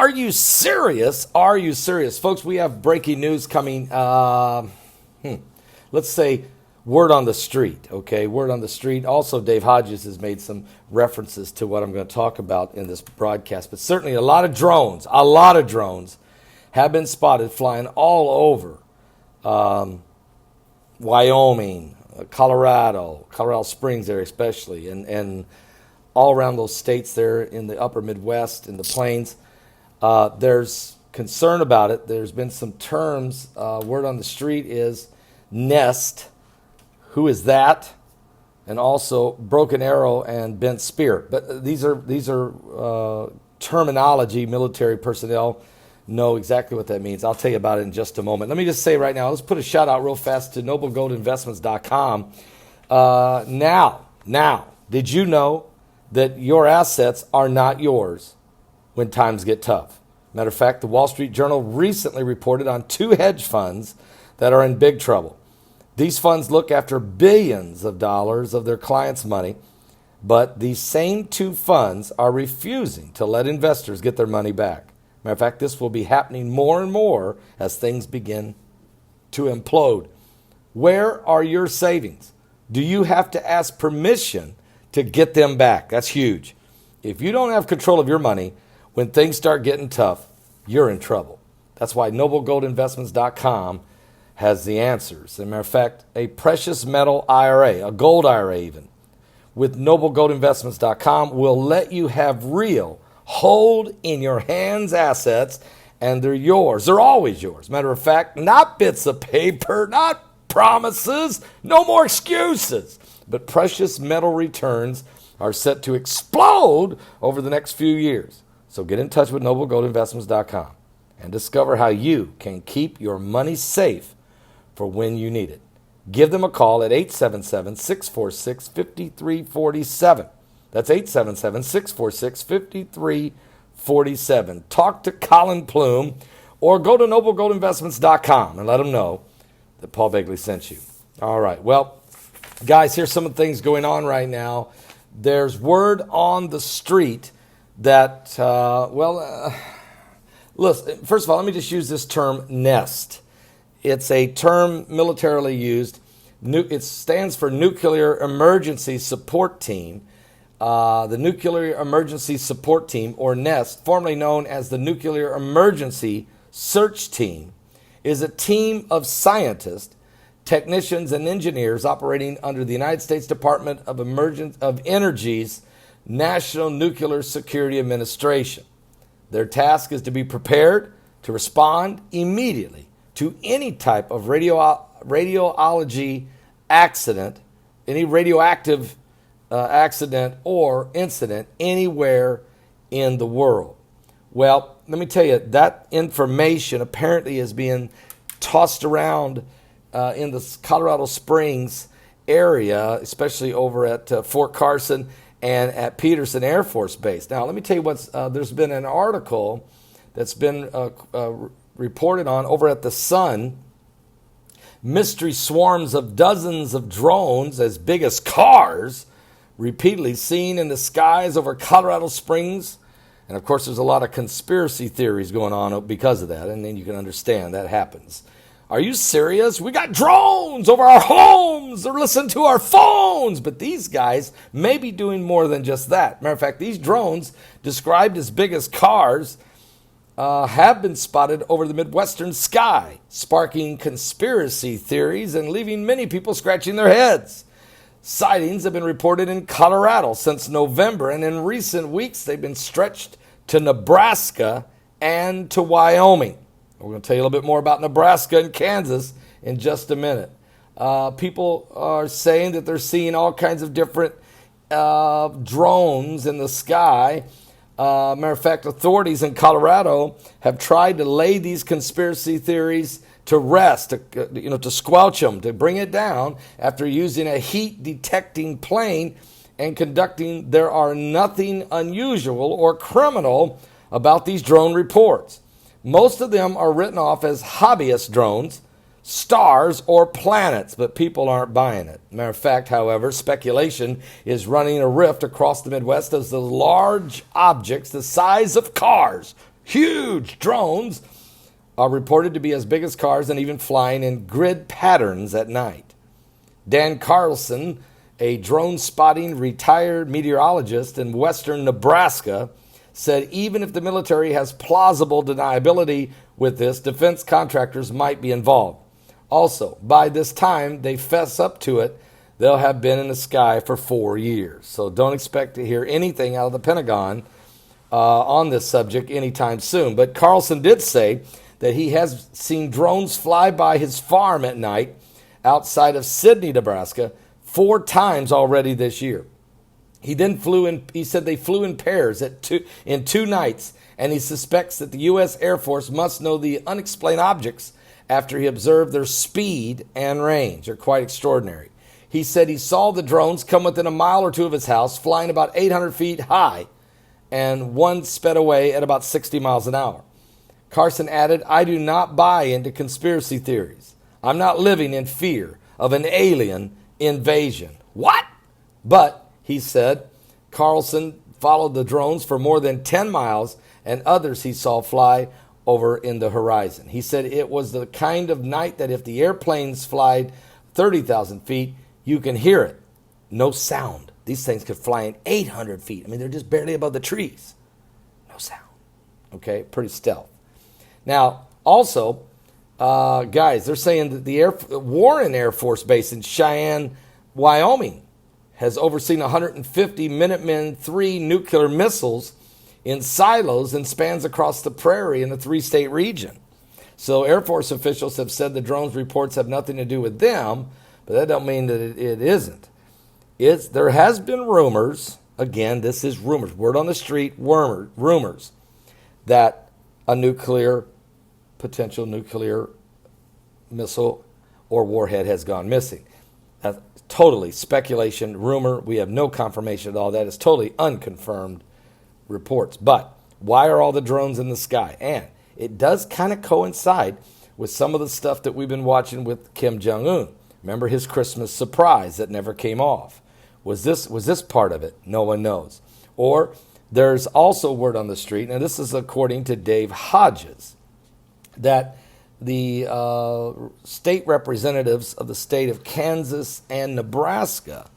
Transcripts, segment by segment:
Are you serious? Are you serious? Folks, we have breaking news coming. Let's say word on the street, okay? Word on the street. Also, Dave Hodges has made some references to what I'm going to talk about in this broadcast. But certainly a lot of drones have been spotted flying all over Wyoming, Colorado Springs area especially, and all around those states there in the upper Midwest, in the plains. There's concern about it. There's been some terms. Word on the street is nest. Who is that? And also broken arrow and bent spear. But these are terminology. Military personnel know exactly what that means. I'll tell you about it in just a moment. Let me just say right now, let's put a shout out real fast to noblegoldinvestments.com. Now, did you know that your assets are not yours when times get tough? Matter of fact, the Wall Street Journal recently reported on 2 hedge funds that are in big trouble. These funds look after billions of dollars of their clients' money, but these same 2 funds are refusing to let investors get their money back. Matter of fact, this will be happening more and more as things begin to implode. Where are your savings? Do you have to ask permission to get them back? That's huge. If you don't have control of your money, when things start getting tough, you're in trouble. That's why noblegoldinvestments.com has the answers. As a matter of fact, a precious metal IRA, a gold IRA even, with noblegoldinvestments.com will let you have real, hold in your hands assets, and they're yours. They're always yours. Matter of fact, not bits of paper, not promises, no more excuses. But precious metal returns are set to explode over the next few years. So get in touch with noblegoldinvestments.com and discover how you can keep your money safe for when you need it. Give them a call at 877-646-5347. That's 877-646-5347. Talk to Colin Plume or go to noblegoldinvestments.com and let them know that Paul Begley sent you. All right. Well, guys, here's some of the things going on right now. There's word on the street that, listen, first of all, let me just use this term nest. It's a term militarily used. It stands for Nuclear Emergency Support Team. The Nuclear Emergency Support Team, or NEST, formerly known as the Nuclear Emergency Search Team, is a team of scientists, technicians, and engineers operating under the United States Department of Energy's National Nuclear Security Administration. Their task is to be prepared to respond immediately to any type of radiology accident, any radioactive accident or incident anywhere in the world. Well, let me tell you, that information apparently is being tossed around in the Colorado Springs area, especially over at Fort Carson and at Peterson Air Force Base. Now, let me tell you there's been an article that's been reported on over at The Sun. Mystery swarms of dozens of drones as big as cars repeatedly seen in the skies over Colorado Springs. And of course, there's a lot of conspiracy theories going on because of that. And then you can understand that happens. Are you serious? We got drones over our homes. They're listening to our phones. But these guys may be doing more than just that. Matter of fact, these drones, described as big as cars, have been spotted over the Midwestern sky, sparking conspiracy theories and leaving many people scratching their heads. Sightings have been reported in Colorado since November, and in recent weeks they've been stretched to Nebraska and to Wyoming. We're going to tell you a little bit more about Nebraska and Kansas in just a minute. People are saying that they're seeing all kinds of different drones in the sky. Matter of fact, authorities in Colorado have tried to lay these conspiracy theories to rest, to squelch them, to bring it down after using a heat-detecting plane and conducting. There are nothing unusual or criminal about these drone reports. Most of them are written off as hobbyist drones, stars, or planets, but people aren't buying it. Matter of fact, however, speculation is running a rift across the Midwest as the large objects the size of cars Huge drones are reported to be as big as cars and even flying in grid patterns at night. Dan Carlson, a drone spotting retired meteorologist in western Nebraska, said even if the military has plausible deniability with this, defense contractors might be involved. Also, by this time they fess up to it, they'll have been in the sky for 4 years. So don't expect to hear anything out of the Pentagon on this subject anytime soon. But Carlson did say that he has seen drones fly by his farm at night outside of Sidney, Nebraska, 4 times already this year. He then he said they flew in pairs in 2 nights, and he suspects that the U.S. Air Force must know the unexplained objects after he observed their speed and range. They're quite extraordinary. He said he saw the drones come within a mile or 2 of his house, flying about 800 feet high, and one sped away at about 60 miles an hour. Carson added, I do not buy into conspiracy theories. I'm not living in fear of an alien invasion. What? But he said Carlson followed the drones for more than 10 miles and others he saw fly over in the horizon. He said it was the kind of night that if the airplanes fly 30,000 feet, you can hear it. No sound. These things could fly in 800 feet. I mean, they're just barely above the trees. No sound. Okay, pretty stealth. Now, also, guys, they're saying that the Warren Air Force Base in Cheyenne, Wyoming, has overseen 150 Minuteman III nuclear missiles in silos and spans across the prairie in the 3-state region. So Air Force officials have said the drones reports have nothing to do with them, but that don't mean that it isn't. There has been rumors, again, this is rumors, word on the street, rumors, that a potential nuclear missile or warhead has gone missing. That's totally speculation, rumor. We have no confirmation at all. That is totally unconfirmed reports. But why are all the drones in the sky? And it does kind of coincide with some of the stuff that we've been watching with Kim Jong-un. Remember his Christmas surprise that never came off. Was this part of it? No one knows. Or there's also word on the street, and this is according to Dave Hodges, that the state representatives of the state of Kansas and Nebraska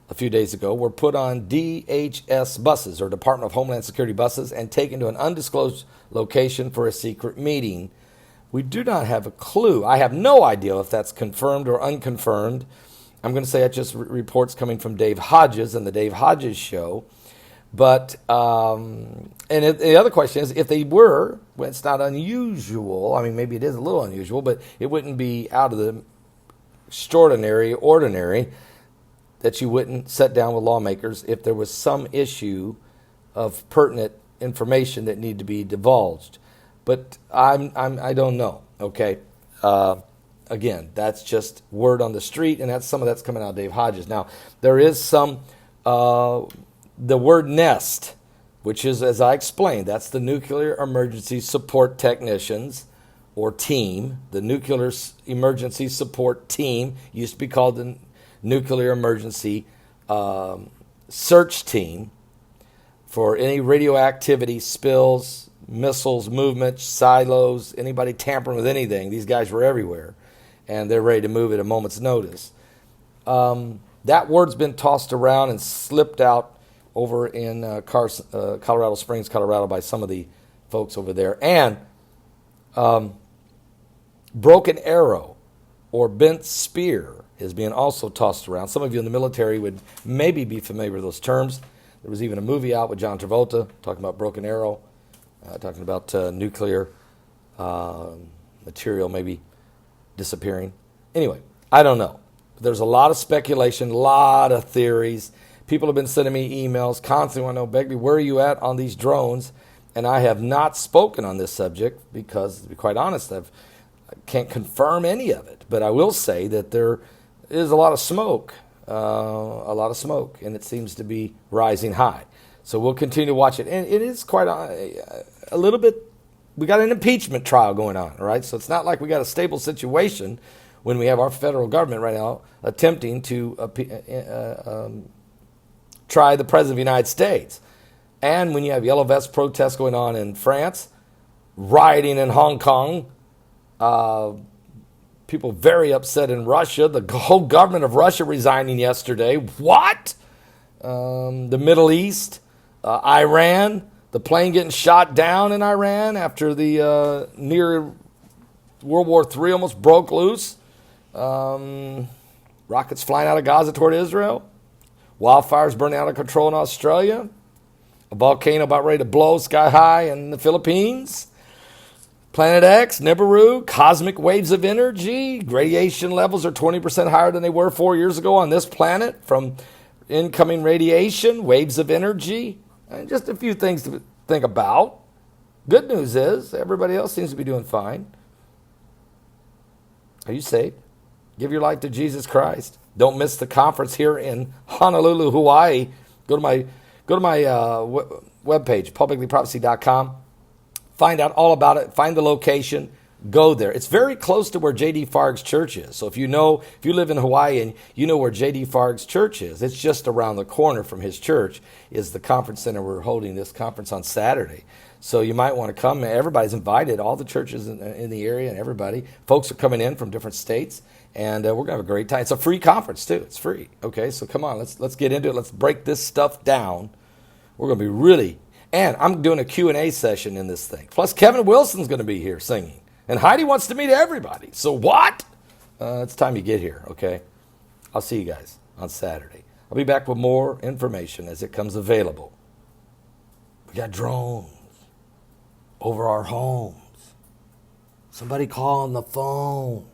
a few days ago were put on DHS buses, or Department of Homeland Security buses, and taken to an undisclosed location for a secret meeting. We do not have a clue. I have no idea if that's confirmed or unconfirmed. I'm going to say that's just reports coming from Dave Hodges and the Dave Hodges Show. But, the other question is, if they were, well, it's not unusual. I mean, maybe it is a little unusual, but it wouldn't be out of the ordinary, that you wouldn't sit down with lawmakers if there was some issue of pertinent information that need to be divulged. But I don't know. Okay. Again, that's just word on the street, and that's some of that's coming out of Dave Hodges. Now, there is some. The word NEST, which is, as I explained, that's the Nuclear Emergency Support Technicians, or team. The Nuclear Emergency Support Team used to be called the Nuclear Emergency Search Team, for any radioactivity spills, missiles, movements, silos, anybody tampering with anything. These guys were everywhere, and they're ready to move at a moment's notice. That word's been tossed around and slipped out over in Colorado Springs, Colorado, by some of the folks over there. And broken arrow or bent spear is being also tossed around. Some of you in the military would maybe be familiar with those terms. There was even a movie out with John Travolta talking about broken arrow, talking about nuclear material maybe disappearing. Anyway, I don't know. There's a lot of speculation, a lot of theories. People have been sending me emails constantly. I know, Begley, where are you at on these drones? And I have not spoken on this subject because, to be quite honest, I can't confirm any of it. But I will say that there is a lot of smoke, and it seems to be rising high. So we'll continue to watch it. And it is quite a little bit, we got an impeachment trial going on, all right? So it's not like we got a stable situation when we have our federal government right now attempting to try the President of the United States. And when you have yellow vest protests going on in France, rioting in Hong Kong, people very upset in Russia, the whole government of Russia resigning yesterday. What? The Middle East, Iran, the plane getting shot down in Iran after the near World War III almost broke loose. Rockets flying out of Gaza toward Israel. Wildfires burning out of control in Australia. A volcano about ready to blow sky high in the Philippines. Planet X, Nibiru, cosmic waves of energy. Radiation levels are 20% higher than they were 4 years ago on this planet from incoming radiation, waves of energy. And just a few things to think about. Good news is everybody else seems to be doing fine. Are you saved? Give your life to Jesus Christ. Don't miss the conference here in Honolulu, Hawaii. Go to my webpage, publiclyprophecy.com. Find out all about it. Find the location. Go there. It's very close to where J.D. Farg's church is. So if you live in Hawaii and you know where J.D. Farg's church is, it's just around the corner from his church is the conference center. We're holding this conference on Saturday. So you might want to come. Everybody's invited, all the churches in the area and everybody. Folks are coming in from different states, and we're going to have a great time. It's a free conference, too. It's free. Okay, so come on. Let's get into it. Let's break this stuff down. We're going to be really... And I'm doing a Q&A session in this thing. Plus, Kevin Wilson's going to be here singing. And Heidi wants to meet everybody. So what? It's time you get here, okay? I'll see you guys on Saturday. I'll be back with more information as it comes available. We got drones over our homes. Somebody call on the phone.